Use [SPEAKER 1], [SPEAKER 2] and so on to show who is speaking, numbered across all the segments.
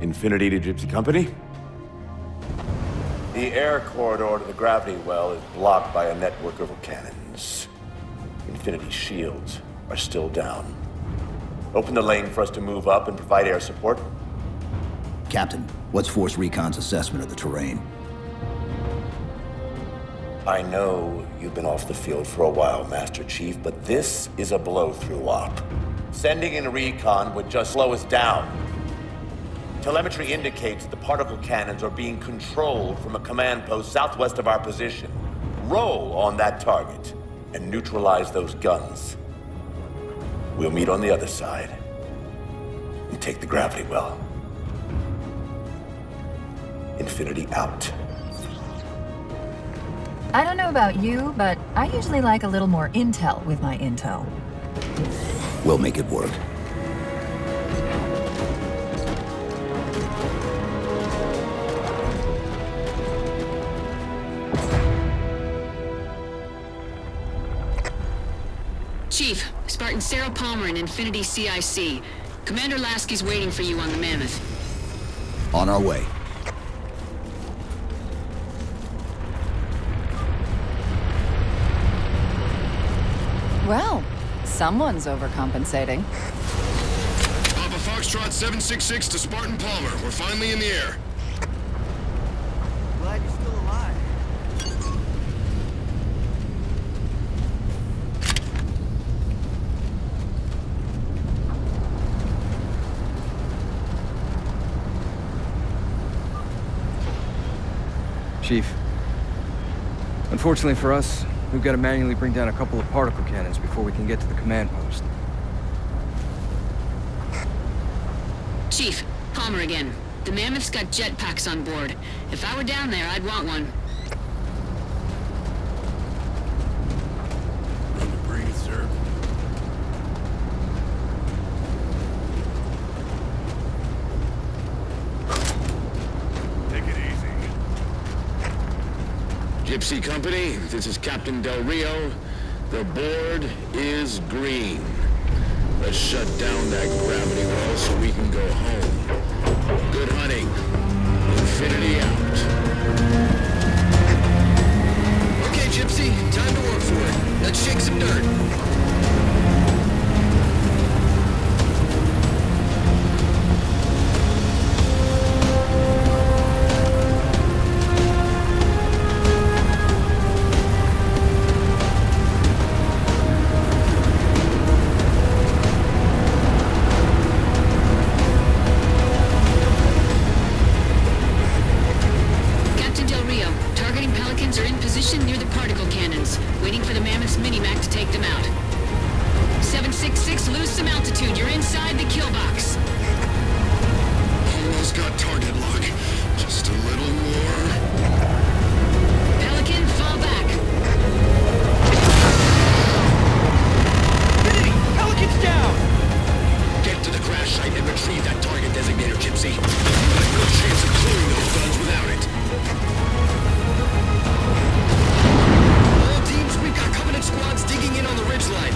[SPEAKER 1] Infinity to Gypsy Company? The air corridor to the gravity well is blocked by a network of cannons. Infinity's shields are still down. Open the lane for us to move up and provide air support.
[SPEAKER 2] Captain, what's Force Recon's assessment of the terrain?
[SPEAKER 1] I know you've been off the field for a while, Master Chief, but this is a blow-through op. Sending in recon would just slow us down. Telemetry indicates the particle cannons are being controlled from a command post southwest of our position. Roll on that target and neutralize those guns. We'll meet on the other side and take the gravity well. Infinity out.
[SPEAKER 3] I don't know about you, but I usually like a little more intel with my intel.
[SPEAKER 2] We'll make it work.
[SPEAKER 4] Chief, Spartan Sarah Palmer in Infinity CIC. Commander Lasky's waiting for you on the Mammoth.
[SPEAKER 2] On our way.
[SPEAKER 3] Well, someone's overcompensating.
[SPEAKER 5] Papa Foxtrot 766 to Spartan Palmer. We're finally in the air.
[SPEAKER 6] Glad you're still alive.
[SPEAKER 7] Chief, unfortunately for us, we've got to manually bring down a couple of particle cannons before we can get to the command post.
[SPEAKER 4] Chief, Palmer again. The Mammoth's got jetpacks on board. If I were down there, I'd want one.
[SPEAKER 5] Room to breathe, sir. Take it easy. Gypsy Company, this is Captain Del Rio. The board is green. Let's shut down that gravity well so we can go home. Good hunting. Infinity out. Okay, Gypsy, time to work for it. Let's shake some dirt.
[SPEAKER 4] Near the particle cannons, waiting for the Mammoth's mini-mac to take them out. 766, lose some altitude. You're inside the kill box.
[SPEAKER 5] Almost got target lock. Just a little more.
[SPEAKER 4] Pelican, fall back.
[SPEAKER 6] Infinity! Pelican's down!
[SPEAKER 5] Get to the crash site and retrieve that target designator, Gypsy. You have no chance of clearing those guns without it. We've got Covenant squads digging in on the ridgeline.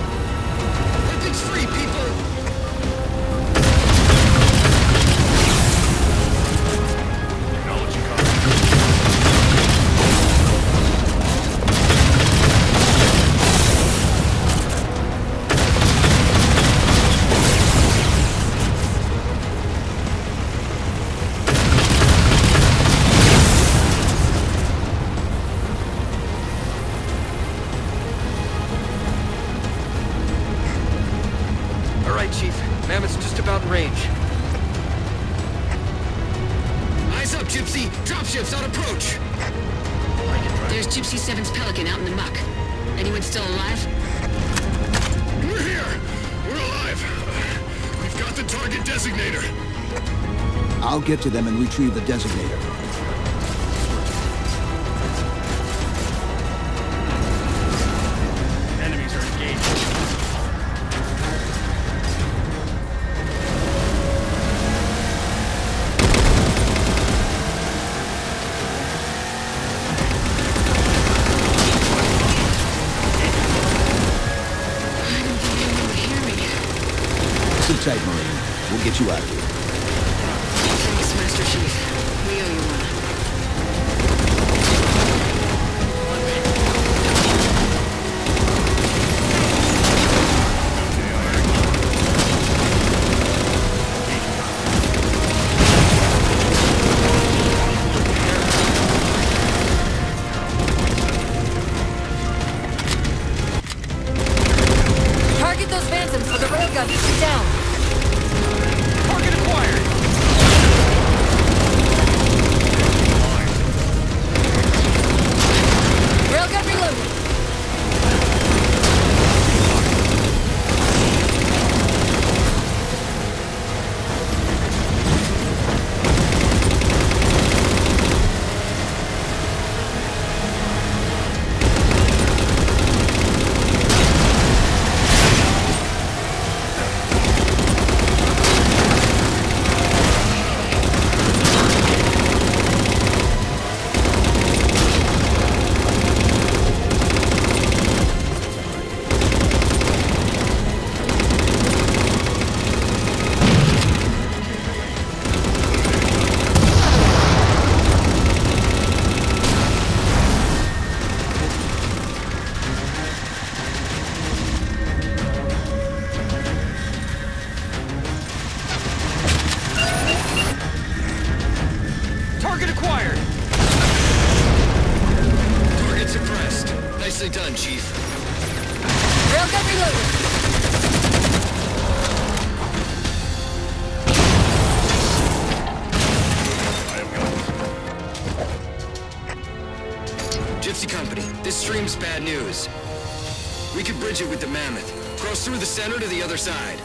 [SPEAKER 5] Weapons free, people!
[SPEAKER 7] Chief. Mammoth's just about in range.
[SPEAKER 5] Eyes up, Gypsy! Dropships on approach!
[SPEAKER 4] There's Gypsy 7's Pelican out in the muck. Anyone still alive?
[SPEAKER 5] We're here! We're alive! We've got the target designator!
[SPEAKER 2] I'll get to them and retrieve the designator.
[SPEAKER 6] Enemies are engaged.
[SPEAKER 2] Sit tight, Marine. We'll get you out of here.
[SPEAKER 3] Railgun down.
[SPEAKER 6] Target acquired.
[SPEAKER 3] Railgun reloaded.
[SPEAKER 6] Target acquired.
[SPEAKER 5] Target suppressed. Nicely done, Chief.
[SPEAKER 3] Railgun reloaded.
[SPEAKER 5] Gypsy Company, this stream's bad news. We could bridge it with the Mammoth. Cross through the center to the other side.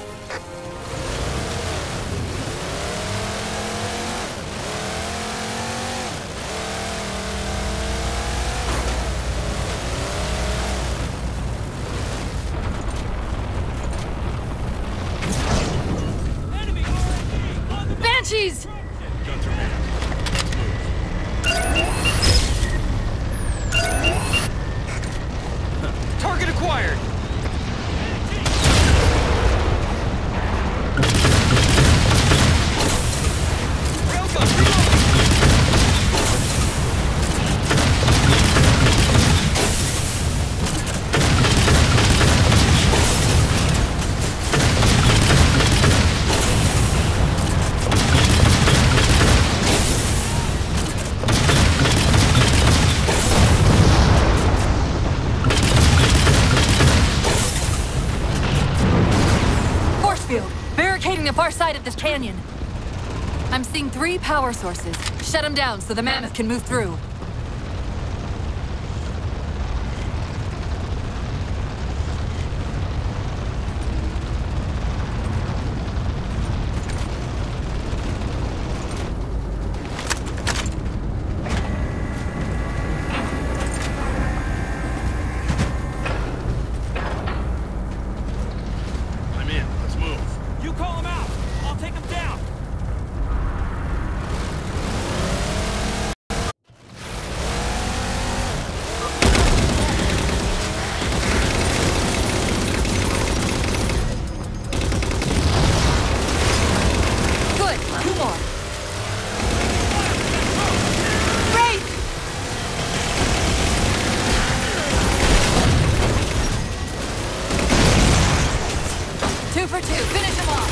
[SPEAKER 3] Banshees!
[SPEAKER 6] Target acquired. Railgun reloaded.
[SPEAKER 3] Force field, barricading the far side of this canyon. I'm seeing 3 power sources. Shut them down so the Mammoth can move through.
[SPEAKER 5] I'm in. Let's move.
[SPEAKER 6] You call him out. I'll take him down.
[SPEAKER 3] Good, 2 more. Great! 2 for 2, finish him off.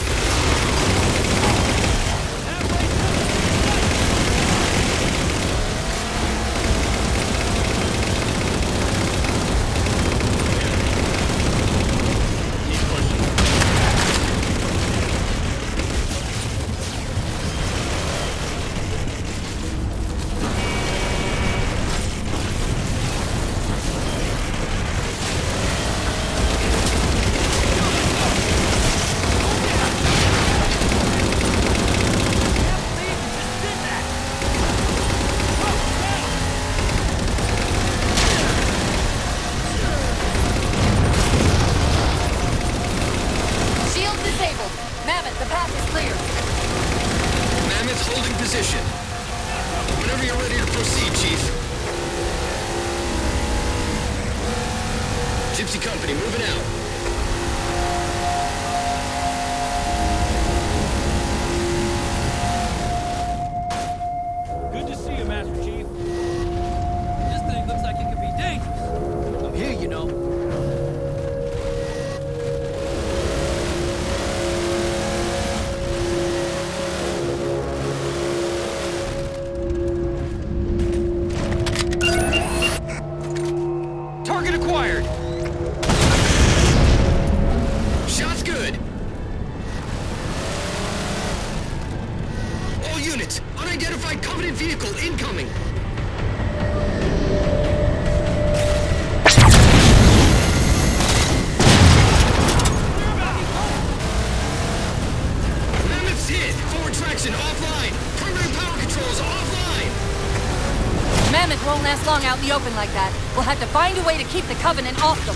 [SPEAKER 3] Shield disabled. Mammoth, the path is clear.
[SPEAKER 5] Mammoth holding position. Whenever you're ready to proceed, Chief. Gypsy Company, moving out.
[SPEAKER 6] Good to see you, Master Chief. This thing looks like it could be dangerous. I'm here, you know. Target acquired.
[SPEAKER 5] Shot's good.
[SPEAKER 8] units! Unidentified Covenant vehicle incoming! Mammoth's hit! Forward traction offline! Permanent power controls offline!
[SPEAKER 3] Mammoth won't last long out in the open like that. We'll have to find a way to keep the Covenant off them.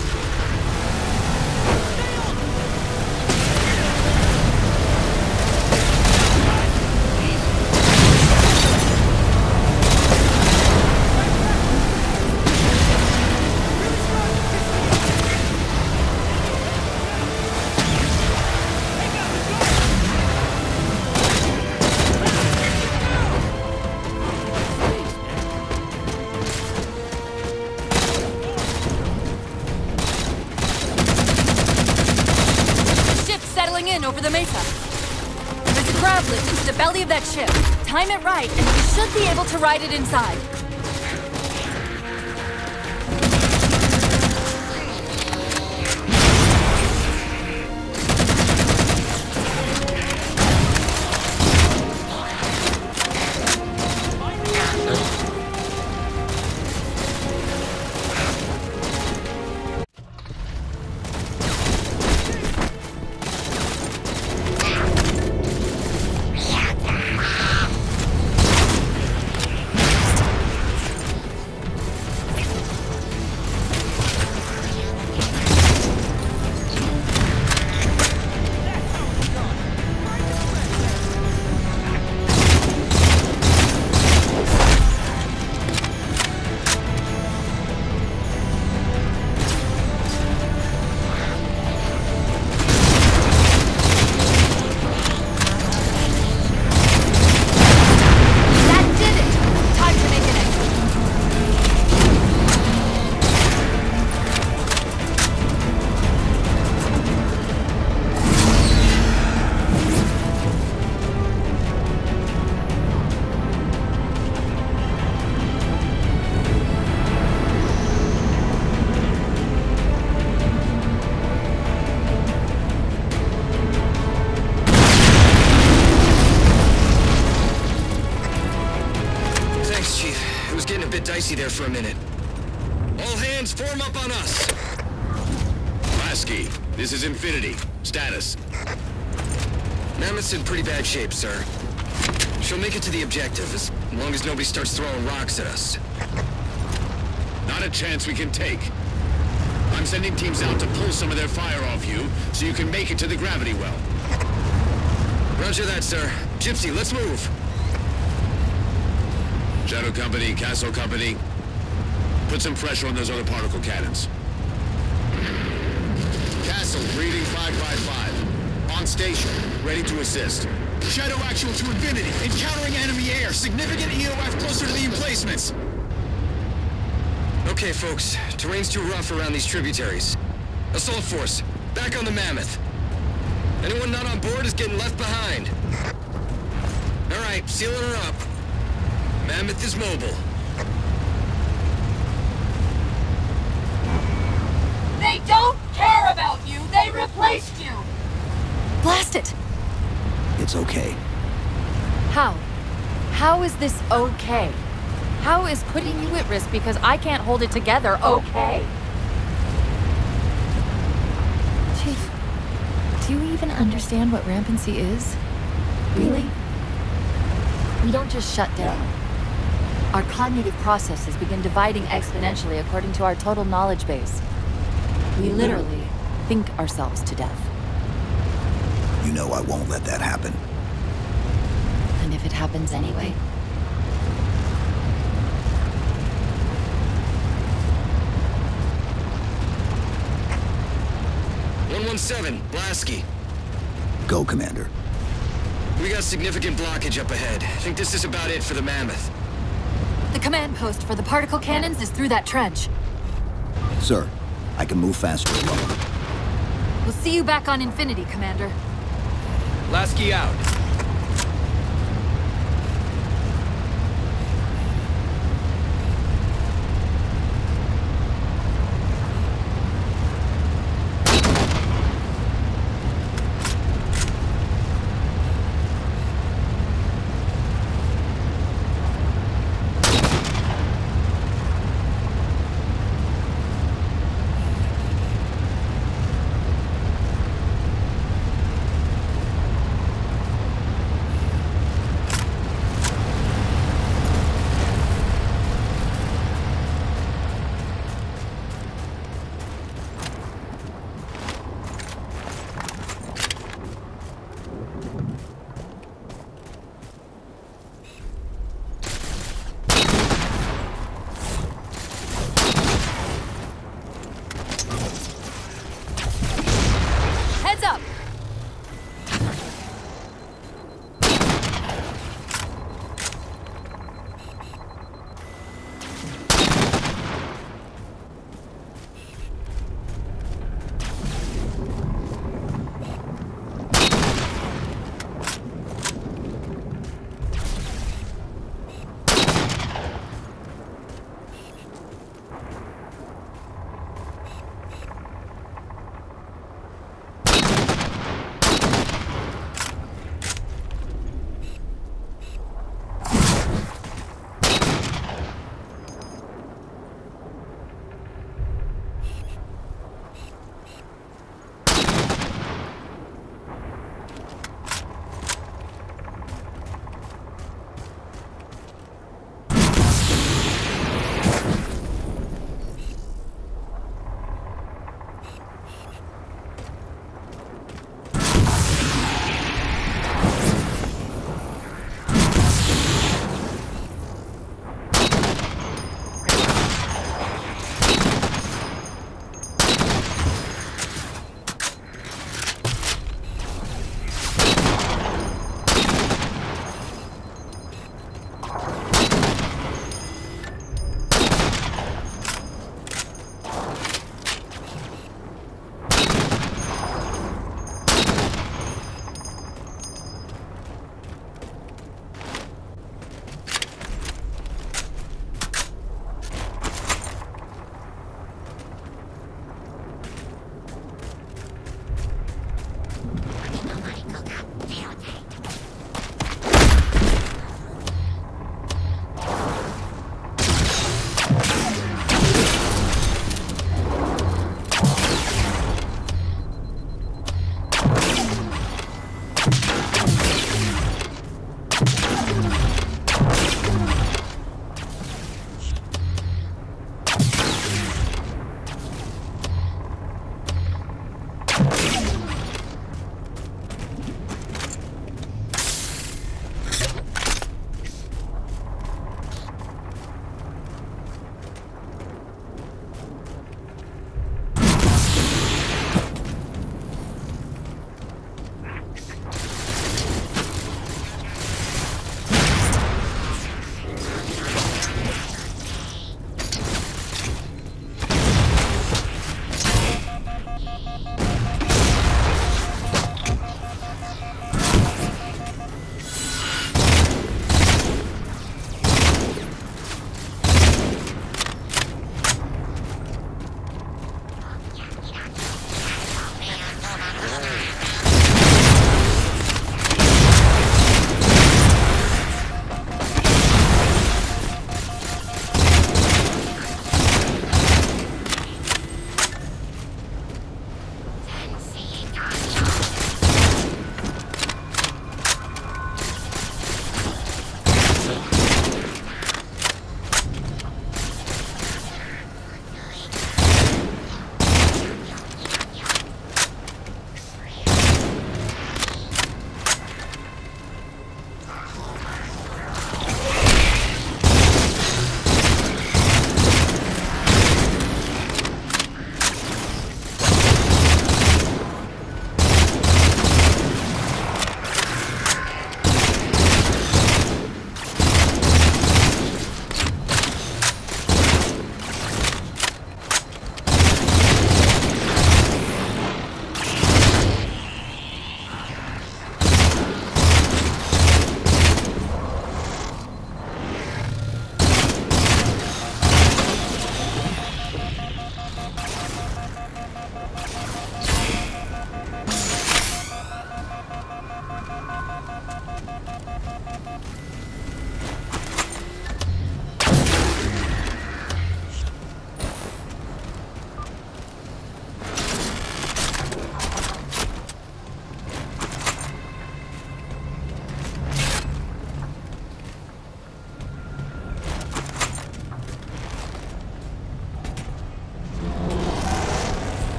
[SPEAKER 3] Over the mesa. There's a grav lift into the belly of that ship. Time it right, and we should be able to ride it inside.
[SPEAKER 8] Dicey there for a minute. All hands form up on us!
[SPEAKER 5] Lasky, this is Infinity. Status.
[SPEAKER 8] Mammoth's in pretty bad shape, sir. She'll make it to the objective, as long as nobody starts throwing rocks at us.
[SPEAKER 5] Not a chance we can take. I'm sending teams out to pull some of their fire off you, so you can make it to the gravity well.
[SPEAKER 8] Roger that, sir. Gypsy, let's move!
[SPEAKER 5] Shadow Company, Castle Company, put some pressure on those other particle cannons. Castle, reading 555. On station, ready to assist.
[SPEAKER 9] Shadow actual to Infinity. Encountering enemy air. Significant EOF closer to the emplacements.
[SPEAKER 8] Okay, folks. Terrain's too rough around these tributaries. Assault force, back on the Mammoth. Anyone not on board is getting left behind. All right, sealing her up. Mammoth is mobile.
[SPEAKER 3] They don't care about you! They replaced you! Blast it!
[SPEAKER 2] It's okay.
[SPEAKER 3] How? How is this okay? How is putting you at risk because I can't hold it together okay? Chief, do you even understand what rampancy is? Really? We don't just shut down. Our cognitive processes begin dividing exponentially according to our total knowledge base. We literally think ourselves to death.
[SPEAKER 2] You know I won't let that happen.
[SPEAKER 3] And if it happens anyway?
[SPEAKER 8] "117, Lasky.
[SPEAKER 2] Go, Commander.
[SPEAKER 8] We got significant blockage up ahead. I think this is about it for the Mammoth.
[SPEAKER 3] The command post for the particle cannons is through that trench.
[SPEAKER 2] Sir, I can move faster alone.
[SPEAKER 3] We'll see you back on Infinity, Commander.
[SPEAKER 6] Lasky out.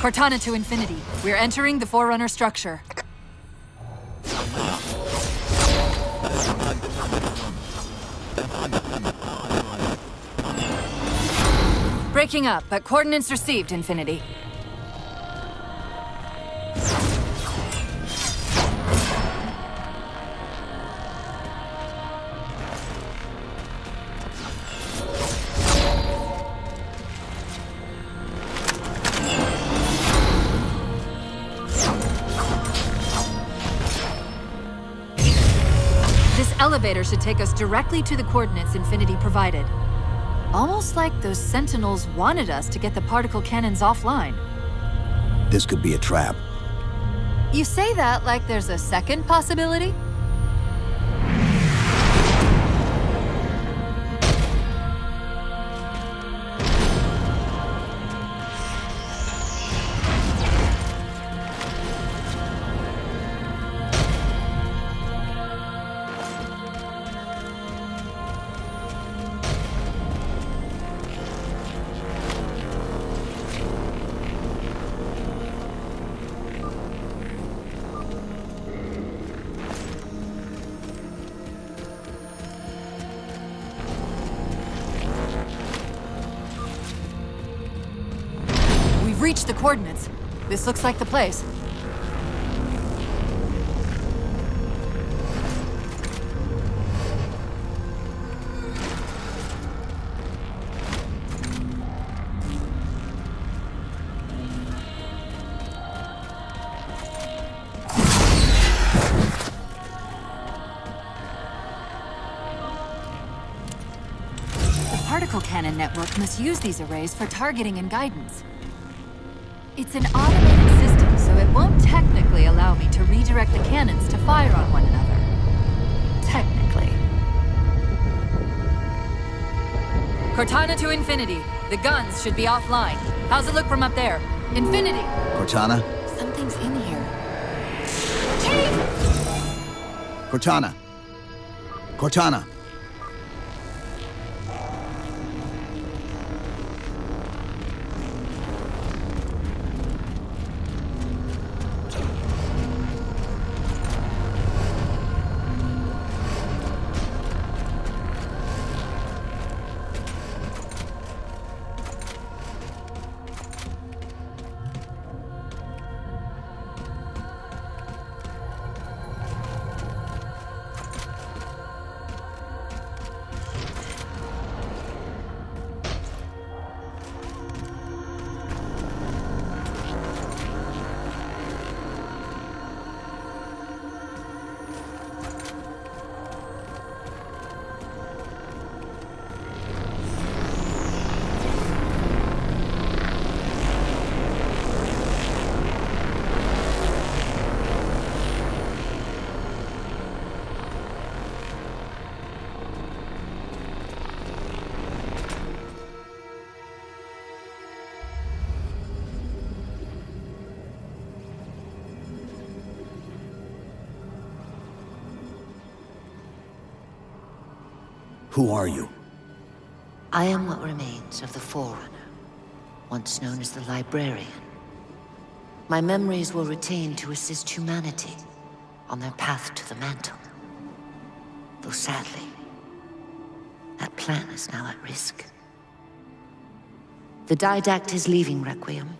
[SPEAKER 3] Cortana to Infinity. We're entering the Forerunner structure. Breaking up, but coordinates received, Infinity. This elevator should take us directly to the coordinates Infinity provided. Almost like those Sentinels wanted us to get the particle cannons offline.
[SPEAKER 2] This could be a trap.
[SPEAKER 3] You say that like there's a second possibility? Reach the coordinates. This looks like the place. The particle cannon network must use these arrays for targeting and guidance. It's an automated system, so it won't technically allow me to redirect the cannons to fire on one another. Technically. Cortana to Infinity. The guns should be offline. How's it look from up there? Infinity!
[SPEAKER 2] Cortana?
[SPEAKER 3] Something's in here. Chief!
[SPEAKER 2] Cortana! Cortana! Who are you?
[SPEAKER 10] I am what remains of the Forerunner, once known as the Librarian. My memories were retained to assist humanity on their path to the mantle. Though sadly, that plan is now at risk. The Didact is leaving Requiem.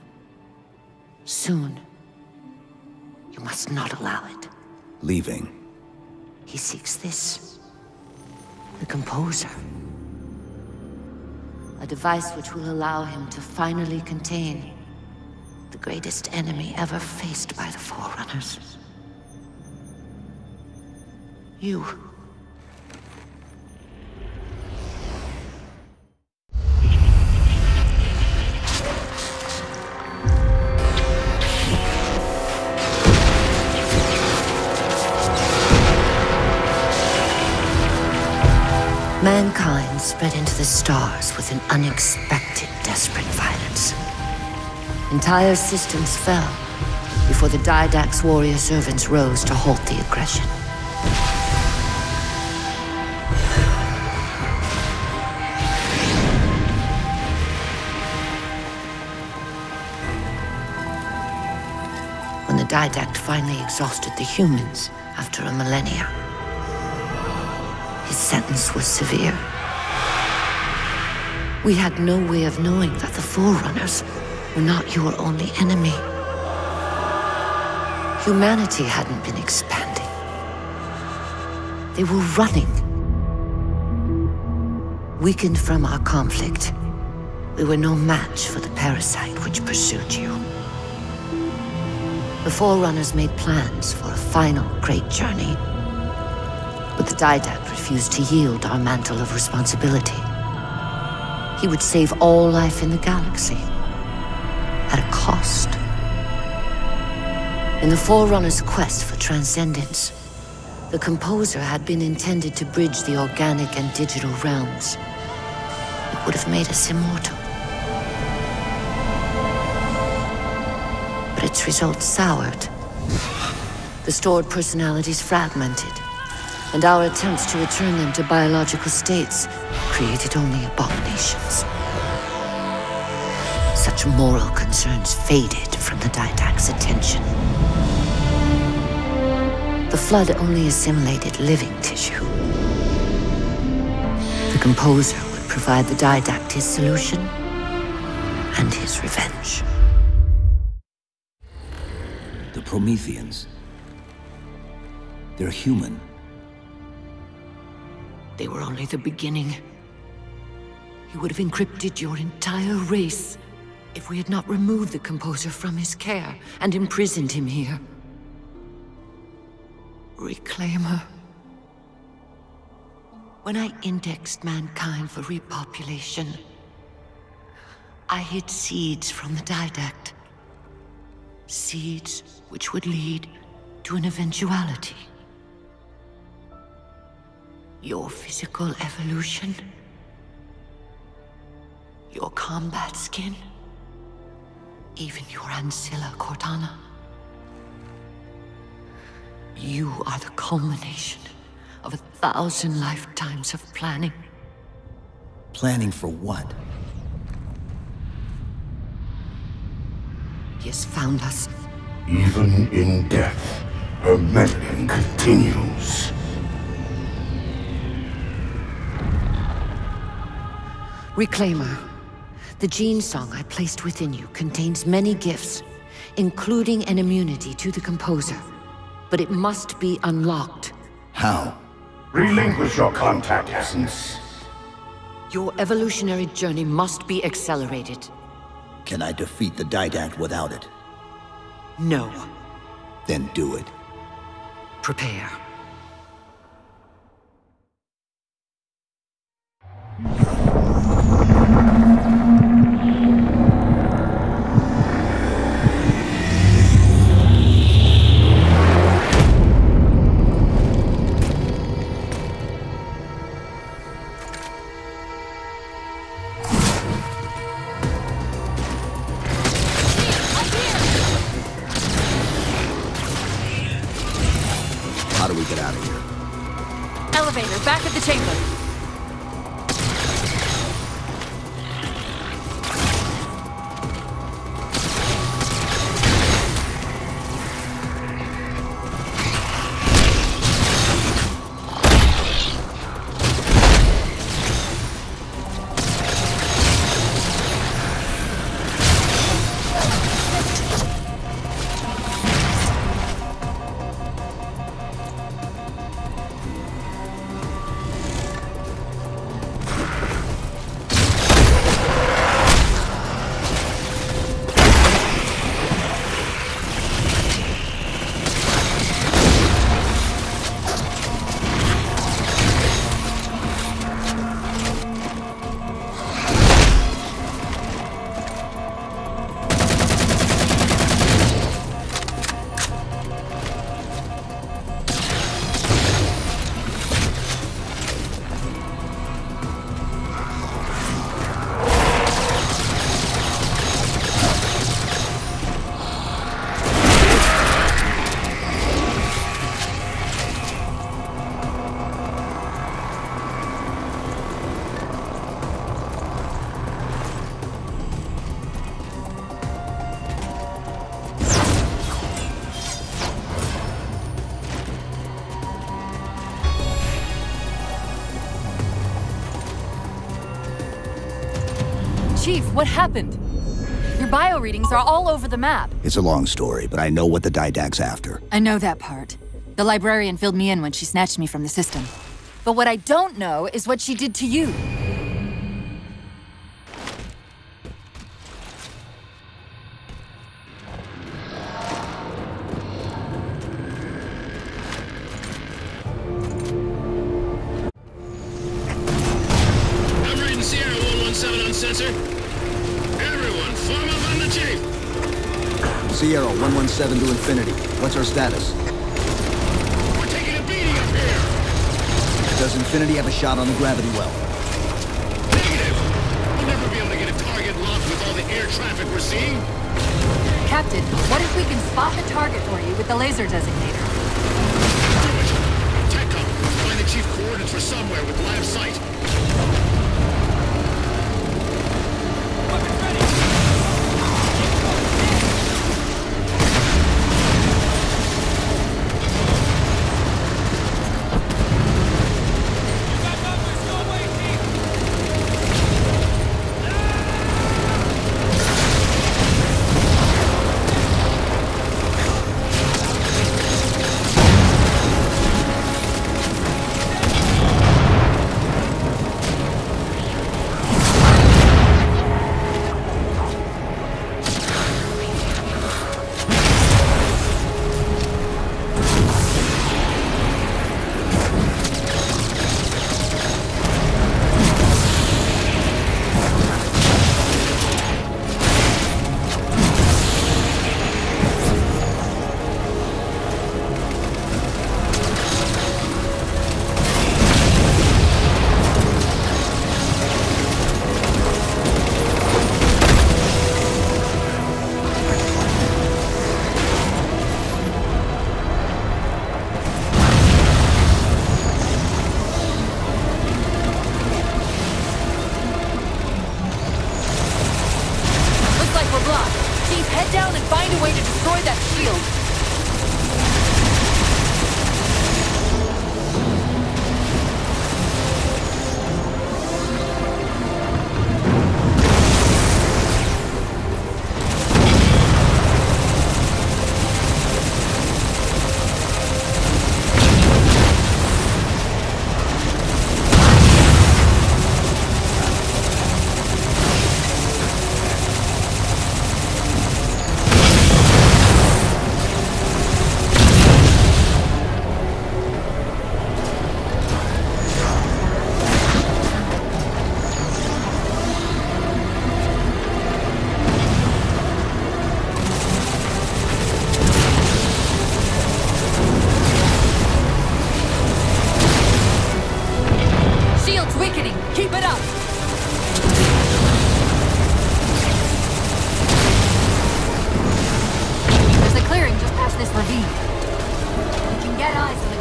[SPEAKER 10] Soon. You must not allow it.
[SPEAKER 2] Leaving?
[SPEAKER 10] He seeks this. The Composer. A device which will allow him to finally contain the greatest enemy ever faced by the Forerunners. You. Mankind spread into the stars with an unexpected, desperate violence. Entire systems fell before the Didact's warrior servants rose to halt the aggression. Didact finally exhausted the humans after a millennia. His sentence was severe. We had no way of knowing that the Forerunners were not your only enemy. Humanity hadn't been expanding. They were running. Weakened from our conflict, we were no match for the parasite which pursued you. The Forerunners made plans for a final great journey, but the Didact refused to yield our mantle of responsibility. He would save all life in the galaxy, at a cost. In the Forerunners' quest for transcendence, the Composer had been intended to bridge the organic and digital realms. It would have made us immortal. But its results soured. The stored personalities fragmented, and our attempts to return them to biological states created only abominations. Such moral concerns faded from the Didact's attention. The Flood only assimilated living tissue. The Composer would provide the Didact his solution and his revenge.
[SPEAKER 2] The Prometheans. They're human.
[SPEAKER 10] They were only the beginning. He would have encrypted your entire race if we had not removed the Composer from his care and imprisoned him here. Reclaimer. When I indexed mankind for repopulation, I hid seeds from the Didact. Seeds which would lead to an eventuality. Your physical evolution, your combat skin, even your ancilla Cortana. You are the culmination of 1,000 lifetimes of planning.
[SPEAKER 2] Planning for what?
[SPEAKER 10] He has found us.
[SPEAKER 11] Even in death, her meddling continues.
[SPEAKER 10] Reclaimer. The gene song I placed within you contains many gifts, including an immunity to the Composer. But it must be unlocked.
[SPEAKER 2] How?
[SPEAKER 11] Relinquish your contact essence.
[SPEAKER 10] Your evolutionary journey must be accelerated.
[SPEAKER 2] Can I defeat the Didact without it?
[SPEAKER 10] No.
[SPEAKER 2] Then do it.
[SPEAKER 10] Prepare.
[SPEAKER 2] How do we get out of here?
[SPEAKER 3] Elevator, back at the chamber. Chief, what happened? Your bio readings are all over the map.
[SPEAKER 2] It's a long story, but I know what the Didact's after.
[SPEAKER 3] I know that part. The librarian filled me in when she snatched me from the system. But what I don't know is what she did to you.
[SPEAKER 5] I'm reading Sierra 117 on sensor. Everyone, form up on the Chief!
[SPEAKER 2] Sierra 117 to Infinity. What's our status?
[SPEAKER 5] We're taking a beating up here!
[SPEAKER 2] Does Infinity have a shot on the gravity well?
[SPEAKER 5] Negative! We'll never be able to get a target locked with all the air traffic we're seeing.
[SPEAKER 3] Captain, what if we can spot the target for you with the laser designator?
[SPEAKER 5] Do it! TechCom, find the Chief coordinates for somewhere with line of sight.
[SPEAKER 6] Weapons ready! You got numbers, go away, Chief!
[SPEAKER 3] Head down and find a way to destroy that shield.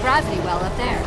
[SPEAKER 3] Gravity well up there.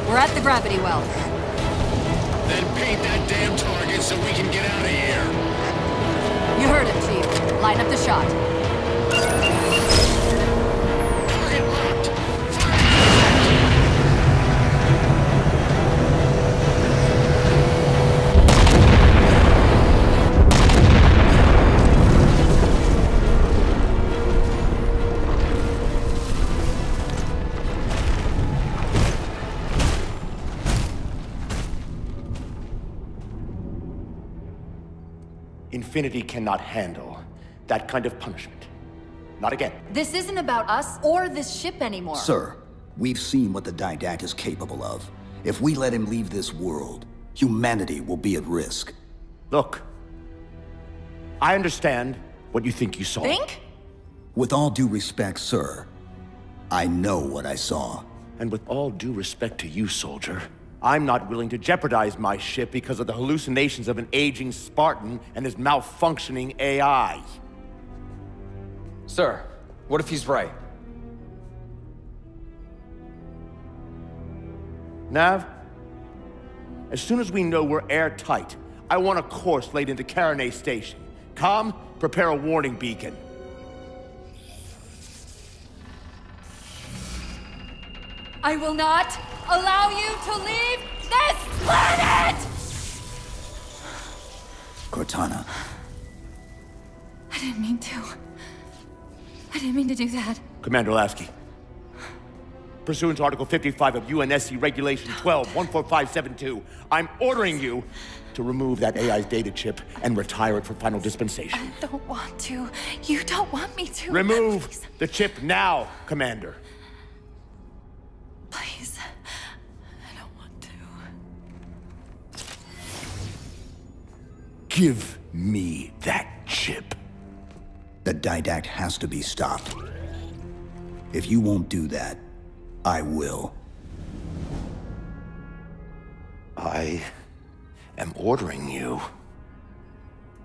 [SPEAKER 3] We're at the gravity well.
[SPEAKER 5] Then paint that damn target so we can get out of here.
[SPEAKER 3] You heard it, Chief. Line up the shot.
[SPEAKER 5] Target locked.
[SPEAKER 1] Infinity cannot handle that kind of punishment. Not again.
[SPEAKER 3] This isn't about us or this ship anymore.
[SPEAKER 2] Sir, we've seen what the Didact is capable of. If we let him leave this world, humanity will be at risk.
[SPEAKER 1] Look, I understand what you think you saw.
[SPEAKER 3] Think?
[SPEAKER 2] With all due respect, sir, I know what I saw.
[SPEAKER 1] And with all due respect to you, soldier, I'm not willing to jeopardize my ship because of the hallucinations of an aging Spartan and his malfunctioning AI.
[SPEAKER 7] Sir, what if he's right?
[SPEAKER 1] Nav, as soon as we know we're airtight, I want a course laid into Caranay Station. Com, prepare a warning beacon.
[SPEAKER 3] I will not allow you to leave this planet!
[SPEAKER 2] Cortana.
[SPEAKER 3] I didn't mean to. I didn't mean to do that.
[SPEAKER 1] Commander Lasky, pursuant to Article 55 of UNSC Regulation 12-14572, I'm ordering you to remove that AI's data chip and retire it for final dispensation.
[SPEAKER 3] I don't want to. You don't want me to.
[SPEAKER 1] Remove
[SPEAKER 3] Please.
[SPEAKER 1] the chip now, Commander.
[SPEAKER 3] Please. I don't want to.
[SPEAKER 1] Give me that chip.
[SPEAKER 2] The didact has to be stopped. If you won't do that, I will.
[SPEAKER 1] I am ordering you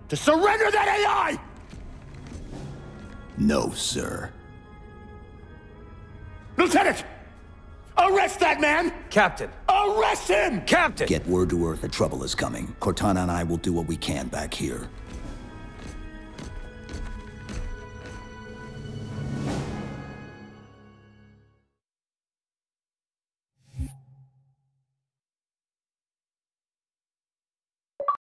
[SPEAKER 1] to surrender that AI!
[SPEAKER 2] No, sir.
[SPEAKER 1] Lieutenant! Arrest that man!
[SPEAKER 7] Captain!
[SPEAKER 1] Arrest him!
[SPEAKER 7] Captain!
[SPEAKER 2] Get word to Earth that trouble is coming. Cortana and I will do what we can back here.